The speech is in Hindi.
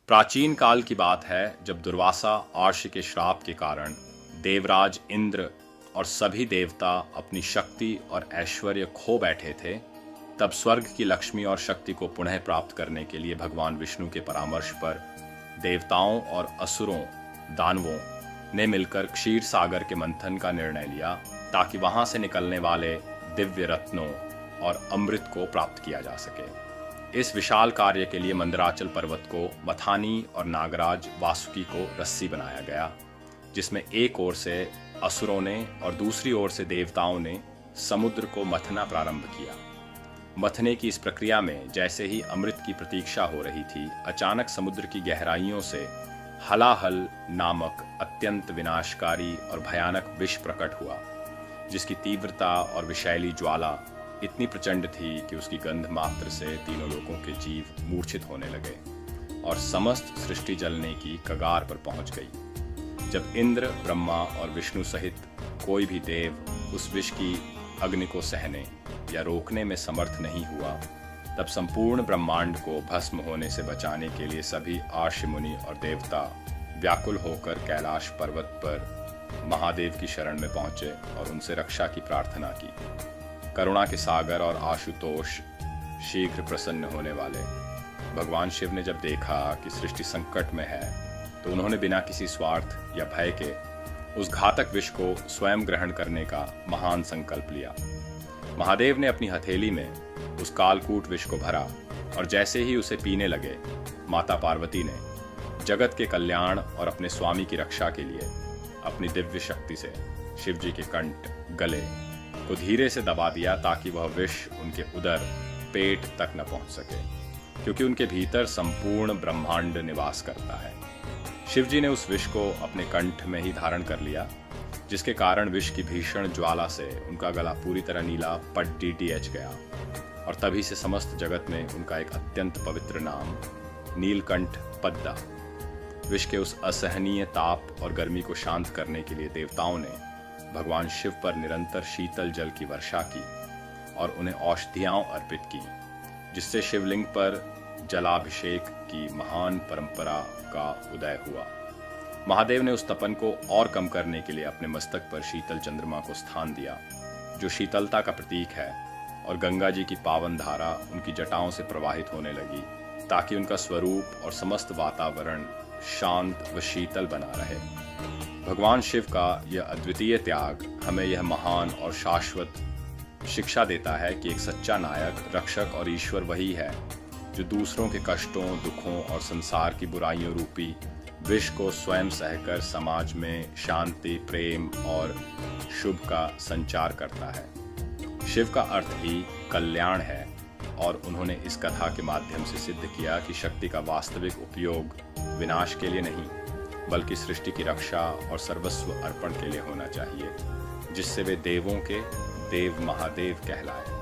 प्राचीन काल की बात है जब दुर्वासा आर्षि के श्राप के कारण देवराज इंद्र और सभी देवता अपनी शक्ति और ऐश्वर्य खो बैठे थे। तब स्वर्ग की लक्ष्मी और शक्ति को पुनः प्राप्त करने के लिए भगवान विष्णु के परामर्श पर देवताओं और असुरों दानवों ने मिलकर क्षीर सागर के मंथन का निर्णय लिया ताकि वहां से निकलने वाले दिव्य रत्नों और अमृत को प्राप्त किया जा सके। इस विशाल कार्य के लिए मंदराचल पर्वत को मथानी और नागराज वासुकी को रस्सी बनाया गया, जिसमें एक ओर से असुरों ने और दूसरी ओर से देवताओं ने समुद्र को मथना प्रारंभ किया। मथने की इस प्रक्रिया में जैसे ही अमृत की प्रतीक्षा हो रही थी, अचानक समुद्र की गहराइयों से हलाहल नामक अत्यंत विनाशकारी और भयानक विष प्रकट हुआ, जिसकी तीव्रता और विषैली ज्वाला इतनी प्रचंड थी कि उसकी गंध मात्र से तीनों लोगों के जीव मूर्छित होने लगे और समस्त सृष्टि जलने की कगार पर पहुंच गई। जब इंद्र, ब्रह्मा और विष्णु सहित कोई भी देव उस विष की अग्नि को सहने या रोकने में समर्थ नहीं हुआ, तब संपूर्ण ब्रह्मांड को भस्म होने से बचाने के लिए सभी आर्षि मुनि और देवता व्याकुल होकर कैलाश पर्वत पर महादेव की शरण में पहुंचे और उनसे रक्षा की प्रार्थना की। करुणा के सागर और आशुतोष शीघ्र प्रसन्न होने वाले भगवान शिव ने जब देखा कि सृष्टि संकट में है, तो उन्होंने बिना किसी स्वार्थ या भय के उस घातक विष को स्वयं ग्रहण करने का महान संकल्प लिया। महादेव ने अपनी हथेली में उस कालकूट विष को भरा और जैसे ही उसे पीने लगे, माता पार्वती ने जगत के कल्याण और अपने स्वामी की रक्षा के लिए अपनी दिव्य शक्ति से शिव जी के कंठ, गले को धीरे से दबा दिया ताकि वह विष उनके उदर, पेट तक न पहुंच सके, क्योंकि उनके भीतर संपूर्ण ब्रह्मांड निवास करता है। शिव जी ने उस विष को अपने कंठ में ही धारण कर लिया, जिसके कारण विष की भीषण ज्वाला से उनका गला पूरी तरह नीला पट्टीटीएच गया और तभी से समस्त जगत में उनका एक अत्यंत पवित्र नाम नीलकंठ पद्दा। विष के उस असहनीय ताप और गर्मी को शांत करने के लिए देवताओं ने भगवान शिव पर निरंतर शीतल जल की वर्षा की और उन्हें औषधियां अर्पित की, जिससे शिवलिंग पर जलाभिषेक की महान परंपरा का उदय हुआ। महादेव ने उस तपन को और कम करने के लिए अपने मस्तक पर शीतल चंद्रमा को स्थान दिया, जो शीतलता का प्रतीक है, और गंगा जी की पावन धारा उनकी जटाओं से प्रवाहित होने लगी ताकि उनका स्वरूप और समस्त वातावरण शांत व शीतल बना रहे। भगवान शिव का यह अद्वितीय त्याग हमें यह महान और शाश्वत शिक्षा देता है कि एक सच्चा नायक, रक्षक और ईश्वर वही है जो दूसरों के कष्टों, दुखों और संसार की बुराइयों रूपी विष को स्वयं सहकर समाज में शांति, प्रेम और शुभ का संचार करता है। शिव का अर्थ ही कल्याण है और उन्होंने इस कथा के माध्यम से सिद्ध किया कि शक्ति का वास्तविक उपयोग विनाश के लिए नहीं, बल्कि सृष्टि की रक्षा और सर्वस्व अर्पण के लिए होना चाहिए, जिससे वे देवों के देव महादेव कहलाए।